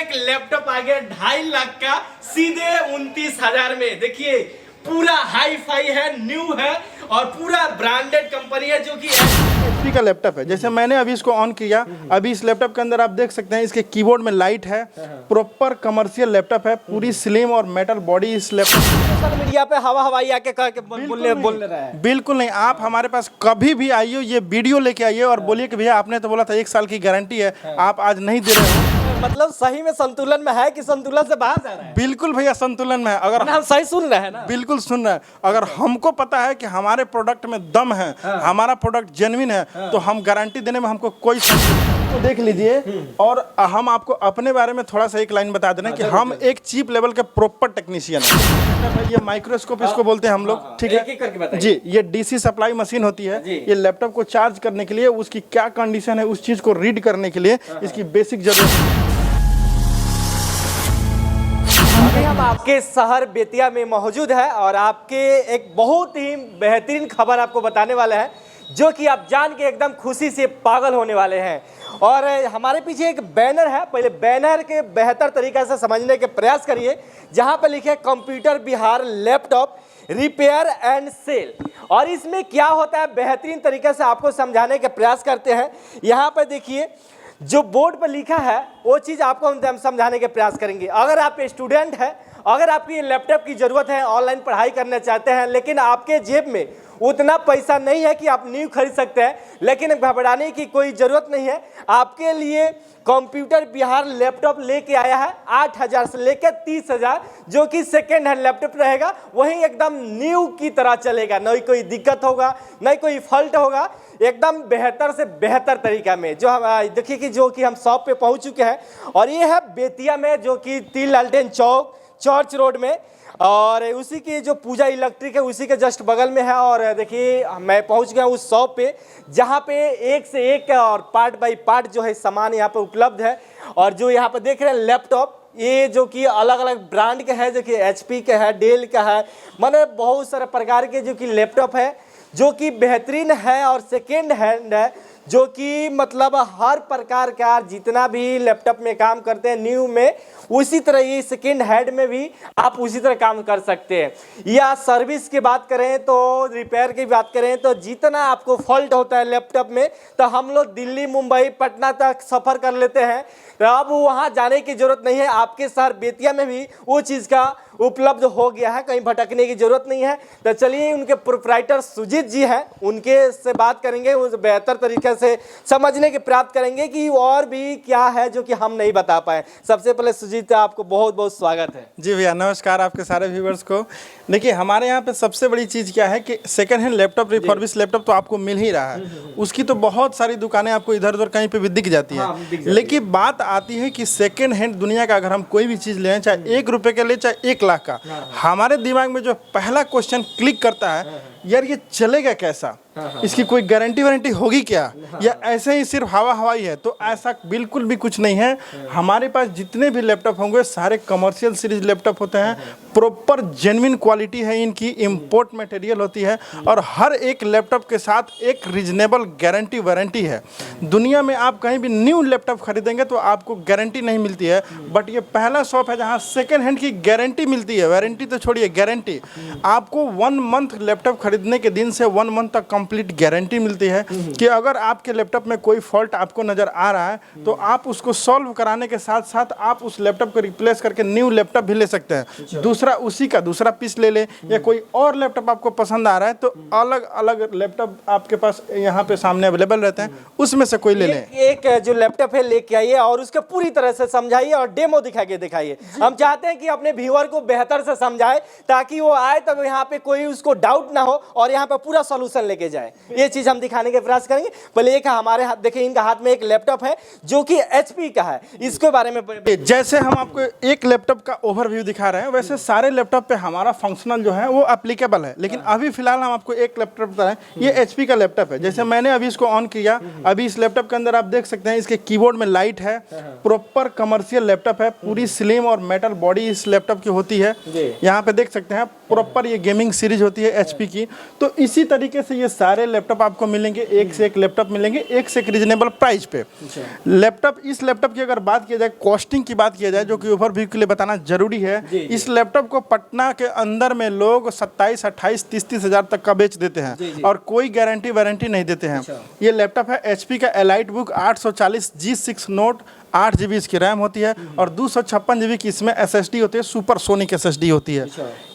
एक लैपटॉप आ गया 2.5 लाख का सीधे 29,000 में। देखिए पूरा हाई फाई है, न्यू है और पूरा ब्रांडेड कंपनी है जो कि HP का लैपटॉप है। जैसे मैंने अभी इसको ऑन किया, अभी इस लैपटॉप के अंदर आप देख सकते हैं इसके कीबोर्ड में लाइट है, प्रॉपर कमर्शियल लैपटॉप है, पूरी स्लिम और मेटल बॉडी इस लैपटॉप। सोशल मीडिया पे हवा हवाई आके कह के बोल रहा है। बिल्कुल नहीं, आप हमारे पास कभी भी आइए, ये वीडियो लेके आइए और बोलिए कि भैया आपने तो बोला था 1 साल की गारंटी है, आप आज नहीं दे रहे हो। मतलब सही में संतुलन में है कि संतुलन से बाहर जा रहा है? बिल्कुल भैया संतुलन में है। अगर हम सही सुन रहे हैं ना? बिल्कुल सुन रहे हैं। अगर हमको पता है कि हमारे प्रोडक्ट में दम है, हमारा प्रोडक्ट जेन्युइन है, तो हम गारंटी देने में हमको कोई तो देख लीजिए। और हम आपको अपने बारे में थोड़ा सा एक लाइन बता देना कि हम एक चीप लेवल के प्रॉपर टेक्नीशियन है। ये माइक्रोस्कोप इसको बोलते हैं हम लोग, ठीक है जी। ये DC सप्लाई मशीन होती है। ये लैपटॉप को चार्ज करने के लिए, उसकी क्या कंडीशन है उस चीज को रीड करने के लिए इसकी बेसिक जरूरत। हम आपके शहर बेतिया में मौजूद है और आपके एक बहुत ही बेहतरीन खबर आपको बताने वाले हैं जो कि आप जान के एकदम खुशी से पागल होने वाले हैं। और हमारे पीछे एक बैनर है, पहले बैनर के बेहतर तरीके से समझने के प्रयास करिए, जहां पर लिखे computer Bihar laptop repair and sale. और इसमें क्या होता है बेहतरीन तरीके से आपको समझाने के प्रयास करते हैं। यहाँ पर देखिए जो बोर्ड पर लिखा है वो चीज़ आपको हम समझाने के प्रयास करेंगे। अगर आप स्टूडेंट हैं, अगर आपकी लैपटॉप की ज़रूरत है, ऑनलाइन पढ़ाई करना चाहते हैं, लेकिन आपके जेब में उतना पैसा नहीं है कि आप न्यू खरीद सकते हैं, लेकिन घबराने की कोई ज़रूरत नहीं है। आपके लिए कंप्यूटर बिहार लैपटॉप लेके आया है 8,000 से लेकर 30,000, जो कि सेकेंड हैंड लैपटॉप रहेगा, वही एकदम न्यू की तरह चलेगा, नहीं कोई दिक्कत होगा, नहीं कोई फॉल्ट होगा, एकदम बेहतर से बेहतर तरीका में। जो हम देखिए कि जो कि हम शॉप पे पहुंच चुके हैं और ये है बेतिया में, जो कि 3 लालटेन चौक चर्च रोड में, और उसी की जो पूजा इलेक्ट्रिक है उसी के जस्ट बगल में है। और देखिए मैं पहुंच गया उस शॉप पे जहां पे एक से एक और पार्ट बाय पार्ट जो है सामान यहां पे उपलब्ध है। और जो यहां पे देख रहे हैं लैपटॉप, ये जो कि अलग अलग ब्रांड के हैं, जो कि HP का है, डेल का है, माने बहुत सारे प्रकार के जो कि लैपटॉप है जो कि बेहतरीन है और सेकेंड हैंड है, जो कि मतलब हर प्रकार का जितना भी लैपटॉप में काम करते हैं न्यू में, उसी तरह ये सेकेंड हैंड में भी आप उसी तरह काम कर सकते हैं। या सर्विस की बात करें तो, रिपेयर की बात करें तो, जितना आपको फॉल्ट होता है लैपटॉप में, तो हम लोग दिल्ली मुंबई पटना तक सफ़र कर लेते हैं, तो अब वहाँ जाने की ज़रूरत नहीं है। आपके शहर बेतिया में भी वो चीज़ का उपलब्ध हो गया है, कहीं भटकने की ज़रूरत नहीं है। तो चलिए उनके प्रोप्राइटर सुजीत जी हैं, उनके से बात करेंगे, उस बेहतर तरीके से समझने के प्राप्त करेंगे कि और भी क्या है जो कि हम नहीं बता पाए। सबसे पहले सुजीत आपको बहुत बहुत स्वागत है। जी भैया नमस्कार आपके सारे व्यूवर्स को। देखिए हमारे यहाँ पे सबसे बड़ी चीज़ क्या है कि second hand laptop, refurbish laptop तो आपको मिल ही रहा है, उसकी तो बहुत सारी दुकानें आपको इधर उधर कहीं पे भी दिख जाती है। लेकिन बात आती है कि सेकंड हैंड दुनिया का अगर हम कोई भी चीज़ लें, चाहे 1 रुपये का ले चाहे 1 लाख का, हमारे दिमाग में जो पहला क्वेश्चन क्लिक करता है, यार ये चलेगा कैसा, इसकी कोई गारंटी वारंटी होगी क्या, या ऐसे ही सिर्फ हवा हवाई है। तो ऐसा बिल्कुल भी कुछ नहीं है। हमारे पास जितने भी लैपटॉप होंगे सारे कमर्शियल सीरीज लैपटॉप होते हैं, प्रॉपर जेन्युइन क्वालिटी है इनकी, इंपोर्ट मटेरियल होती है, और हर एक लैपटॉप के साथ एक रीजनेबल गारंटी वारंटी है। दुनिया में आप कहीं भी न्यू लैपटॉप खरीदेंगे तो आपको गारंटी नहीं मिलती है, बट ये पहला शॉप है जहाँ सेकेंड हैंड की गारंटी मिलती है। वारंटी तो छोड़िए, गारंटी आपको 1 मंथ लैपटॉप खरीदने के दिन से 1 मंथ तक कंप्लीट गारंटी मिलती है कि अगर आपके लैपटॉप में कोई फॉल्ट आपको नज़र आ रहा है तो आप उसको सॉल्व कराने के साथ साथ आप उस लैपटॉप को रिप्लेस करके न्यू लैपटॉप भी ले सकते हैं। दूसरा उसी का दूसरा पीस ले लें, या कोई और लैपटॉप आपको पसंद आ रहा है तो अलग अलग लैपटॉप आपके पास यहाँ पे सामने अवेलेबल रहते हैं, उसमें से कोई ले लें। एक जो लैपटॉप है लेके आइए और उसके पूरी तरह से समझाइए और डेमो दिखा के दिखाइए। हम चाहते हैं कि अपने व्यूअर को बेहतर से समझाए ताकि वो आए तब यहाँ पे कोई उसको डाउट ना हो और यहाँ पे पूरा सॉल्यूशन लेके जाए। ये चीज हम दिखाने के प्रयास करेंगे। पहले एक हमारे हाथ देखिए, इनका हाथ में एक लैपटॉप है जो कि HP का है, इसके बारे में जैसे हम आपको एक लैपटॉप का ओवरव्यू दिखा रहे हैं, वैसे सारे लैपटॉप पे हमारा फंक्शनल जो है वो एप्लीकेबल है। लेकिन अभी फिलहाल हम आपको एक लैपटॉप बता रहे हैं, ये HP का लैपटॉप है। जैसे मैंने अभी इसको ऑन किया, अभी इस लैपटॉप के अंदर आप देख सकते हैं इसके कीबोर्ड में लाइट है, प्रॉपर कमर्शियल लैपटॉप है, पूरी स्लिम और मेटल बॉडी इस लैपटॉप की होती है। यहाँ पे देख सकते हैं प्रॉपर ये गेमिंग सीरीज होती है HP की, तो इसी तरीके से ये सारे लैपटॉप आपको मिलेंगे, एक से एक लैपटॉप मिलेंगे, एक से एक रीजनेबल प्राइस पे। लैपटॉप, इस लैपटॉप की अगर बात किया जाए, कॉस्टिंग की बात किया जाए, जो कि ओवरव्यू के लिए बताना जरूरी है, इस लैपटॉप को पटना के अंदर में लोग 27, 28, 30 हज़ार तक का बेच देते हैं और कोई गारंटी वारंटी नहीं देते हैं। ये लैपटॉप है HP का EliteBook 840 G6 note, 8 GB इसकी रैम होती है और 256 GB की इसमें SSD होती है, सुपर सोनिक SSD होती है।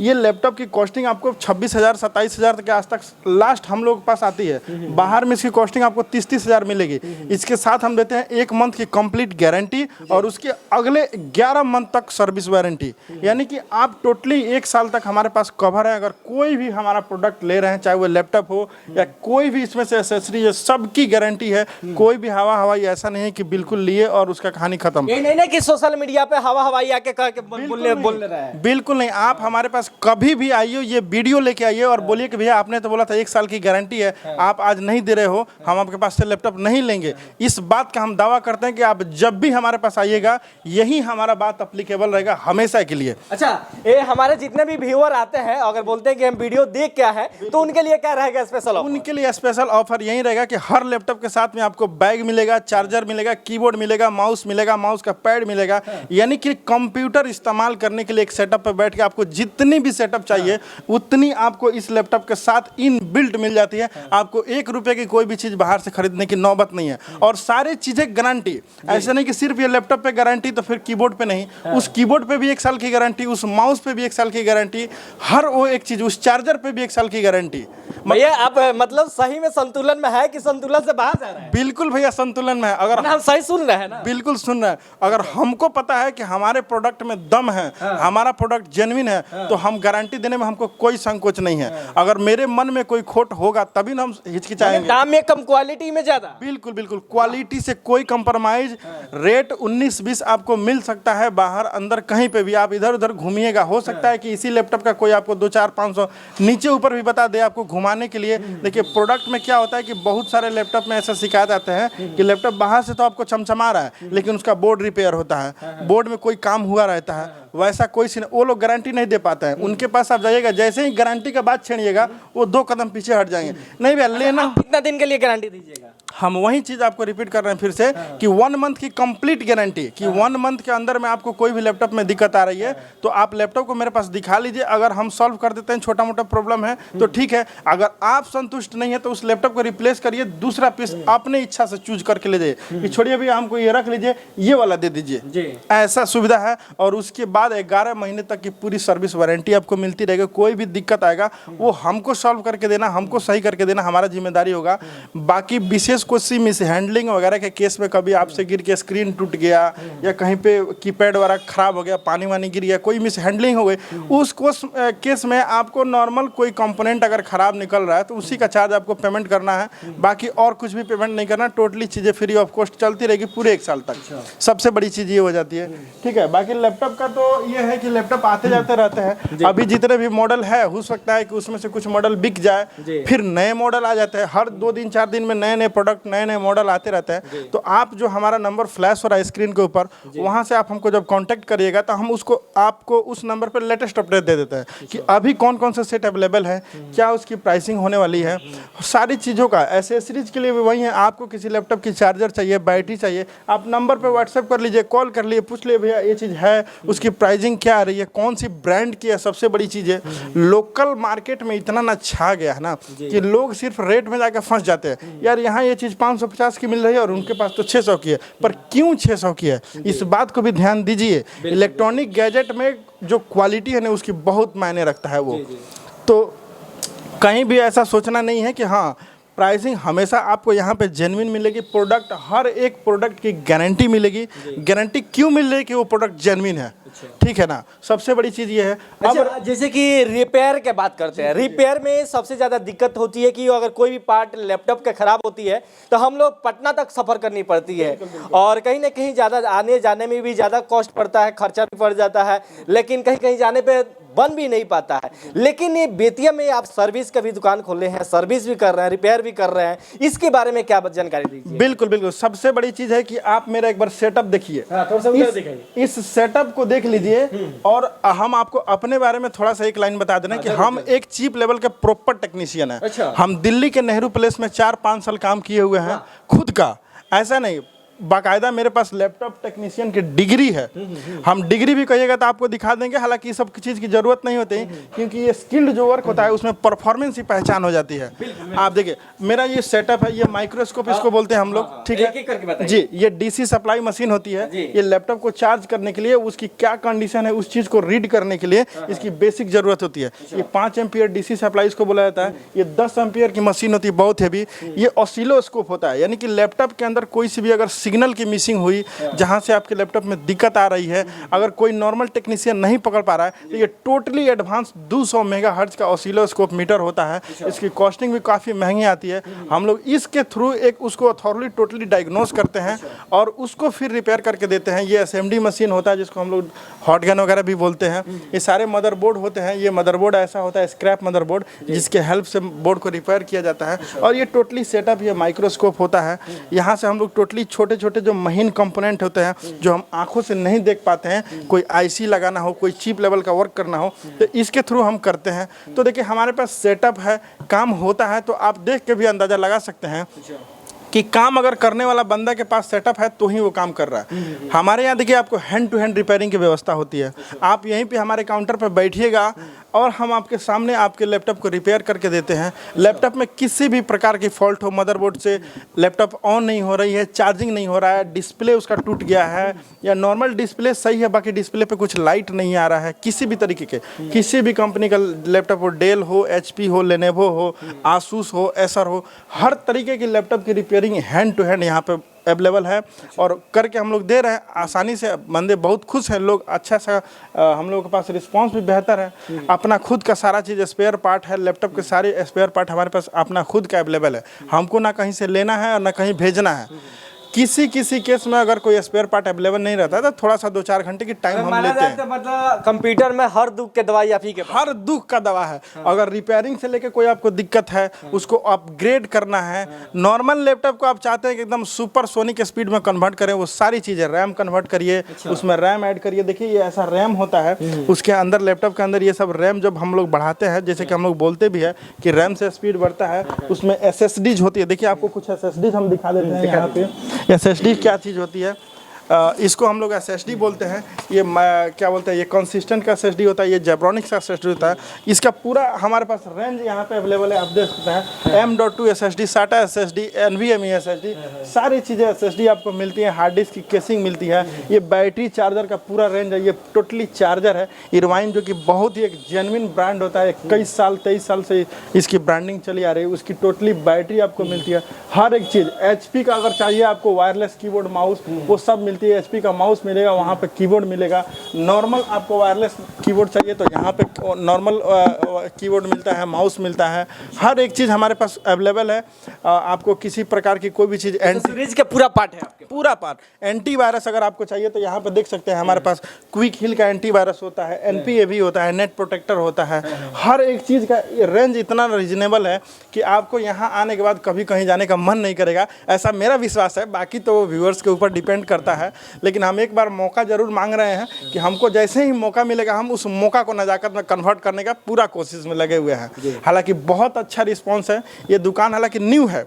ये लैपटॉप की कॉस्टिंग आपको 26,000 27,000 के आस तक लास्ट हम लोग के पास आती है। बाहर में इसकी कॉस्टिंग आपको 30 हज़ार मिलेगी। इसके साथ हम देते हैं 1 मंथ की कंप्लीट गारंटी और उसके अगले 11 मंथ तक सर्विस वारंटी, यानी कि आप टोटली 1 साल तक हमारे पास कवर है। अगर कोई भी हमारा प्रोडक्ट ले रहे हैं, चाहे वो लैपटॉप हो या कोई भी इसमें से एसेसरी है, सबकी गारंटी है। कोई भी हवाई ऐसा नहीं है कि बिल्कुल लिए और उसका कहानी खत्म। ये नहीं कि सोशल मीडिया पे हवाई आके कह के बोल रहा है। बिल्कुल नहीं, आप हमारे पास कभी भी आइए, ये वीडियो लेके आइए और बोलिए कि भैया आपने तो बोला था 1 साल की गारंटी है, आप आज नहीं दे रहे हो, हम आपके पास से लैपटॉप नहीं लेंगे। इस बात का हम दावा करते हैं कि आप जब भी हमारे पास आइएगा, यही हमारा बात अप्लीकेबल रहेगा हमेशा के लिए। अच्छा, ये हमारे जितने भी व्यूअर आते हैं अगर बोलते हैं कि हम वीडियो देख क्या है, तो उनके लिए क्या रहेगा स्पेशल ऑफर? उनके लिए स्पेशल ऑफर यही रहेगा कि हर लैपटॉप के साथ में आपको बैग मिलेगा, चार्जर मिलेगा, कीबोर्ड मिलेगा, माउस मिलेगा, माउस का पैड मिलेगा, यानी कि कंप्यूटर इस्तेमाल करने के लिए एक सेटअप पे बैठ के आपको जितनी भी सेटअप चाहिए उतनी आपको इस लैपटॉप के साथ इन बिल्ट मिल जाती है। आपको 1 रुपए की कोई भी चीज़ बाहर से खरीदने की नौबत नहीं है और सारी चीज़ें गारंटी। ऐसा नहीं कि सिर्फ ये लैपटॉप पे गारंटी तो फिर कीबोर्ड पे नहीं, उस कीबोर्ड पे भी 1 साल की गारंटी, उस माउस पे भी 1 साल की गारंटी, हर वो एक चीज़, उस चार्जर पे भी 1 साल की गारंटी। भैया आप मतलब सही में संतुलन में है कि संतुलन से बाहर जा रहा है? बिल्कुल भैया संतुलन में है। अगर हम सही सुन रहे हैं ना? बिल्कुल सुन रहे हैं। अगर हमको पता है कि हमारे प्रोडक्ट में दम है, हमारा प्रोडक्ट जेन्युइन है, तो हम गारंटी देने में हमको कोई संकोच नहीं है। अगर मेरे मन में कोई खोट होगा तभी ना हम हिचकिचाएंगे। दाम में कम, क्वालिटी में ज्यादा। बिल्कुल बिल्कुल, क्वालिटी से कोई कंप्रोमाइज। रेट 19-20 आपको मिल सकता है बाहर अंदर कहीं पे भी, आप इधर उधर घूमिएगा। हो सकता है कि इसी लैपटॉप का कोई आपको 200-400-500 नीचे ऊपर भी बता दे आपको घुमाने के लिए। देखिए प्रोडक्ट में क्या होता है कि बहुत सारे लैपटॉप में ऐसा शिकायत आते हैं कि लैपटॉप बाहर से तो आपको चमचमा रहा है लेकिन उसका बोर्ड रिपेयर होता है, बोर्ड में कोई काम हुआ रहता है, वैसा कोई वो लोग गारंटी नहीं दे पाता है। उनके पास आप जाइएगा, जैसे ही गारंटी का बात छेड़िएगा वो 2 कदम पीछे हट जाएंगे। नहीं भैया लेना, कितना दिन के लिए गारंटी दीजिएगा? हम वही चीज़ आपको रिपीट कर रहे हैं फिर से कि 1 मंथ की कंप्लीट गारंटी, कि 1 मंथ के अंदर में आपको कोई भी लैपटॉप में दिक्कत आ रही है तो आप लैपटॉप को मेरे पास दिखा लीजिए। अगर हम सॉल्व कर देते हैं, छोटा मोटा प्रॉब्लम है तो ठीक है, अगर आप संतुष्ट नहीं है तो उस लैपटॉप को रिप्लेस करिए, दूसरा पीस अपने इच्छा से चूज करके ले जाइए कि छोड़िए भैया हमको ये रख लीजिए, ये वाला दे दीजिए, ऐसा सुविधा है। और उसके बाद 11 महीने तक की पूरी सर्विस वारंटी आपको मिलती रहेगी। कोई भी दिक्कत आएगा वो हमको सॉल्व करके देना, हमको सही करके देना हमारा जिम्मेदारी होगा। बाकी विशेष कोई मिस हैंडलिंग वगैरह के केस में कभी आपसे गिर के स्क्रीन टूट गया या कहीं पे कीपैड वगैरह खराब हो गया, पानी वानी गिर गया, कोई मिस हैंडलिंग हो गई, उस केस में आपको नॉर्मल कोई कंपोनेंट अगर खराब निकल रहा है तो उसी का चार्ज आपको पेमेंट करना है। बाकी और कुछ भी पेमेंट नहीं करना, टोटली चीज़ें फ्री ऑफ कॉस्ट चलती रहेगी पूरे 1 साल तक। सबसे बड़ी चीज़ ये हो जाती है। ठीक है, बाकी लैपटॉप का तो ये है कि लैपटॉप आते जाते रहते हैं। अभी जितने भी मॉडल है हो सकता है कि उसमें से कुछ मॉडल बिक जाए, फिर नए मॉडल आ जाते हैं। हर 2 दिन 4 दिन में नए नए प्रोडक्ट, नए नए मॉडल आते रहते हैं। तो आप जो हमारा नंबर फ्लैश हो रहा है स्क्रीन के ऊपर, वहां से आप हमको जब कांटेक्ट करिएगा तो हम उसको आपको उस नंबर पर लेटेस्ट अपडेट दे देते हैं कि अभी कौन कौन से सेट अवेलेबल है, क्या उसकी प्राइसिंग होने वाली है, सारी चीज़ों का। एसेसरीज के लिए भी वही है, आपको किसी लैपटॉप की चार्जर चाहिए, बैटरी चाहिए, आप नंबर पर व्हाट्सएप कर लीजिए, कॉल कर लिए, पूछ लिए भैया ये चीज़ है, उसकी प्राइसिंग क्या आ रही है, कौन सी ब्रांड की है। सबसे बड़ी चीज़ है लोकल मार्केट में इतना ना छा गया है ना कि लोग सिर्फ रेट में जाकर फंस जाते हैं। यार यहाँ ये चीज़ 550 की मिल रही है और उनके पास तो 600 की है, पर क्यों 600 की है, इस बात को भी ध्यान दीजिए। इलेक्ट्रॉनिक गैजेट में जो क्वालिटी है ना उसकी बहुत मायने रखता है वो। तो कहीं भी ऐसा सोचना नहीं है कि हाँ प्राइसिंग हमेशा आपको यहाँ पे जेन्युइन मिलेगी। प्रोडक्ट, हर एक प्रोडक्ट की गारंटी मिलेगी। गारंटी क्यों मिल रही है कि वो प्रोडक्ट जेन्युइन है, ठीक है ना, सबसे बड़ी चीज़ ये है। अब जैसे कि रिपेयर के बात करते हैं, रिपेयर में सबसे ज़्यादा दिक्कत होती है कि अगर कोई भी पार्ट लैपटॉप के खराब होती है तो हम लोग पटना तक सफ़र करनी पड़ती है और कहीं ना कहीं ज़्यादा आने जाने में भी ज़्यादा कॉस्ट पड़ता है, खर्चा भी पड़ जाता है। लेकिन कहीं कहीं जाने पे बन भी नहीं पाता है। लेकिन ये बेतिया में आप सर्विस का भी दुकान खोले हैं, सर्विस भी कर रहे हैं, रिपेयर भी कर रहे हैं, इसके बारे में क्या जानकारी दीजिए। बिल्कुल बिल्कुल, सबसे बड़ी चीज है कि आप मेरा एक बार सेटअप देखिए, इस सेटअप को देख लीजिए और हम आपको अपने बारे में थोड़ा सा एक लाइन बता देना कि हम एक चीप लेवल के प्रॉपर टेक्नीशियन है। अच्छा। हम दिल्ली के नेहरू प्लेस में 4-5 साल काम किए हुए हैं खुद का, ऐसा नहीं, बाकायदा मेरे पास लैपटॉप टेक्नीशियन की डिग्री है। हम डिग्री भी कहिएगा तो आपको दिखा देंगे, हालांकि सब चीज़ की जरूरत नहीं होती, क्योंकि ये स्किल्ड जो वर्क होता है उसमें परफॉर्मेंस ही पहचान हो जाती है। आप देखिए मेरा ये सेटअप है, ये माइक्रोस्कोप इसको बोलते हैं हम लोग, ठीक है जी। ये डीसी सप्लाई मशीन होती है, ये लैपटॉप को चार्ज करने के लिए उसकी क्या कंडीशन है उस चीज़ को रीड करने के लिए इसकी बेसिक जरूरत होती है। ये 5 एम्पियर डीसी सप्लाई इसको बोला जाता है। ये 10 एम्पियर की मशीन होती है, बहुत हैवी। ये ऑसिलोस्कोप होता है, यानी कि लैपटॉप के अंदर कोई सी भी अगर सिग्नल की मिसिंग हुई, जहां से आपके लैपटॉप में दिक्कत आ रही है, अगर कोई नॉर्मल टेक्नीशियन नहीं पकड़ पा रहा है, तो ये टोटली एडवांस 200 मेगाहर्ट्ज का ऑसिलोस्कोप मीटर होता है। इसकी कॉस्टिंग भी काफ़ी महंगी आती है। हम लोग इसके थ्रू एक उसको थॉरली टोटली डायग्नोस करते हैं और उसको फिर रिपेयर करके देते हैं। ये एसएमडी मशीन होता है जिसको हम लोग हॉट गन वगैरह भी बोलते हैं। ये सारे मदरबोर्ड होते हैं। ये मदरबोर्ड ऐसा होता है स्क्रैप मदरबोर्ड, जिसके हेल्प से बोर्ड को रिपेयर किया जाता है। और ये टोटली सेटअप ये माइक्रोस्कोप होता है। यहाँ से हम लोग टोटली छोटे छोटे जो महीन कंपोनेंट होते हैं जो हम आंखों से नहीं देख पाते हैं, कोई आईसी लगाना हो, कोई चिप लेवल का वर्क करना हो, तो इसके थ्रू हम करते हैं। तो देखिए हमारे पास सेटअप है, काम होता है, तो आप देख के भी अंदाज़ा लगा सकते हैं कि काम अगर करने वाला बंदा के पास सेटअप है तो ही वो काम कर रहा है। हमारे यहाँ देखिए आपको हैंड टू हैंड रिपेयरिंग की व्यवस्था होती है। आप यहीं पे हमारे काउंटर पर बैठिएगा और हम आपके सामने आपके लैपटॉप को रिपेयर करके देते हैं। लैपटॉप में किसी भी प्रकार की फॉल्ट हो, मदरबोर्ड से लैपटॉप ऑन नहीं हो रही है, चार्जिंग नहीं हो रहा है, डिस्प्ले उसका टूट गया है, या नॉर्मल डिस्प्ले सही है बाकी डिस्प्ले पे कुछ लाइट नहीं आ रहा है, किसी भी तरीके के, किसी भी कंपनी का लैपटॉप हो, डेल हो, HP हो, लेनोवो हो, आसूस हो, एसर हो, हर तरीके की लैपटॉप की रिपेयरिंग हैंड टू हैंड यहाँ पे अवेलेबल है और करके हम लोग दे रहे हैं आसानी से। बंदे बहुत खुश हैं, लोग अच्छा सा हम लोगों के पास रिस्पांस भी बेहतर है। अपना खुद का सारा चीज़ स्पेयर पार्ट है, लैपटॉप के सारे स्पेयर पार्ट हमारे पास अपना खुद का अवेलेबल है। हमको ना कहीं से लेना है और ना कहीं भेजना है। किसी केस में अगर कोई स्पेयर पार्ट अवेलेबल नहीं रहता तो थोड़ा सा 2-4 घंटे की टाइम हम लेते हैं। तो मतलब कंप्यूटर में हर दुख के दवाई आप ही के पास? हर दुख का दवा है। अगर रिपेयरिंग से लेके कोई आपको दिक्कत है, उसको अपग्रेड करना है, नॉर्मल लैपटॉप को आप चाहते हैं कि एकदम सुपर सोनिक स्पीड में कन्वर्ट करें, वो सारी चीज़ें, रैम कन्वर्ट करिए, उसमें रैम ऐड करिए। देखिए ये ऐसा रैम होता है, उसके अंदर लैपटॉप के अंदर ये सब रैम जब हम लोग बढ़ाते हैं, जैसे कि हम लोग बोलते भी है कि रैम से स्पीड बढ़ता है, उसमें SSDs होती है। देखिए आपको कुछ SSDs हम दिखा देते हैं यहाँ पे। SSD क्या चीज़ होती है, इसको हम लोग SSD बोलते हैं। ये क्या बोलते हैं, ये कंसिस्टेंट का SSD होता है, ये जेब्रॉनिक्स का SSD होता है। इसका पूरा हमारे पास रेंज यहाँ पे अवेलेबल है, आप देख सकते हैं। M.2 SSD, SATA SSD, NVMe SSD, सारी चीज़ें SSD आपको मिलती हैं। हार्ड डिस्क की केसिंग मिलती है। ये बैटरी चार्जर का पूरा रेंज है। ये टोटली चार्जर है इरवाइन, जो कि बहुत ही एक जेन्युइन ब्रांड होता है। 23 साल से इसकी ब्रांडिंग चली आ रही है। उसकी टोटली बैटरी आपको मिलती है। हर एक चीज़ HP का अगर चाहिए आपको वायरलेस कीबोर्ड माउस, वो सब मिलती है। HP का माउस मिलेगा, वहाँ पे कीबोर्ड मिलेगा। नॉर्मल आपको वायरलेस कीबोर्ड चाहिए तो यहाँ पे नॉर्मल कीबोर्ड मिलता है, माउस मिलता है। हर एक चीज़ हमारे पास अवेलेबल है। आपको किसी प्रकार की कोई भी चीज़ सीरीज का पूरा पार्ट है आपके? पूरा पार्ट। एंटीवायरस अगर आपको चाहिए तो यहाँ पे देख सकते हैं हमारे पास क्विक हिल का एंटीवायरस होता है, NPA भी होता है, नेट प्रोटेक्टर होता है। हर एक चीज़ का रेंज इतना रीजनेबल है कि आपको यहाँ आने के बाद कभी कहीं जाने का मन नहीं करेगा, ऐसा मेरा विश्वास है। बाकी तो व्यूअर्स के ऊपर डिपेंड करता है, लेकिन हम एक बार मौका जरूर मांग रहे हैं कि हमको जैसे ही मौका मिलेगा हम उस मौका को नज़ाकत में कन्वर्ट करने का पूरा कोशिश में लगे हुए हैं। हालांकि बहुत अच्छा रिस्पांस है। ये दुकान हालांकि न्यू है,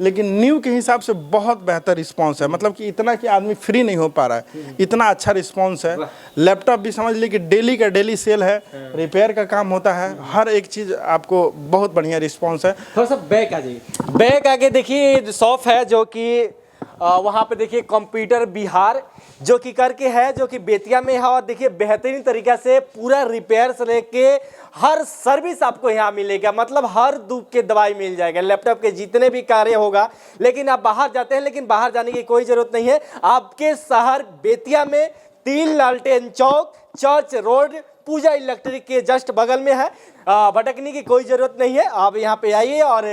लेकिन न्यू के हिसाब से बहुत बेहतर रिस्पांस है। मतलब कि इतना कि आदमी फ्री नहीं हो पा रहा है, इतना अच्छा रिस्पांस है। लैपटॉप भी समझ लीजिए कि डेली का डेली सेल है, रिपेयर का काम होता है। हर एक चीज़ आपको बहुत बढ़िया रिस्पांस है। थोड़ा सा बैक आ जाइए, बैक आके देखिए शॉप है जो कि वहाँ पे देखिए कंप्यूटर बिहार जो कि करके है, जो कि बेतिया में है। और देखिए बेहतरीन तरीका से पूरा रिपेयर से लेके हर सर्विस आपको यहाँ मिलेगा। मतलब हर दुख के दवाई मिल जाएगा, लैपटॉप के जितने भी कार्य होगा। लेकिन आप बाहर जाते हैं, लेकिन बाहर जाने की कोई ज़रूरत नहीं है। आपके शहर बेतिया में 3 लालटेन चौक, चर्च रोड, पूजा इलेक्ट्रिक के जस्ट बगल में है। भटकने की कोई ज़रूरत नहीं है। आप यहाँ पे आइए और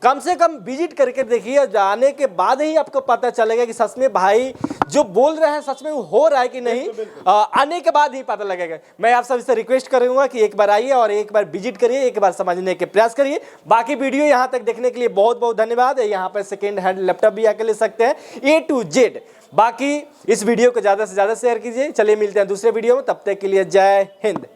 कम से कम विजिट करके देखिए। जाने के बाद ही आपको पता चलेगा कि सच में भाई जो बोल रहे हैं सच में वो हो रहा है कि नहीं, आने के बाद ही पता लगेगा। मैं आप सभी से रिक्वेस्ट करूंगा कि एक बार आइए और एक बार विजिट करिए, एक बार समझने के प्रयास करिए। बाकी वीडियो यहाँ तक देखने के लिए बहुत बहुत धन्यवाद। यहाँ पर सेकेंड हैंड लैपटॉप भी आके ले सकते हैं A to Z। बाकी इस वीडियो को ज़्यादा से ज़्यादा शेयर कीजिए। चलिए मिलते हैं दूसरे वीडियो में, तब तक के लिए जय हिंद।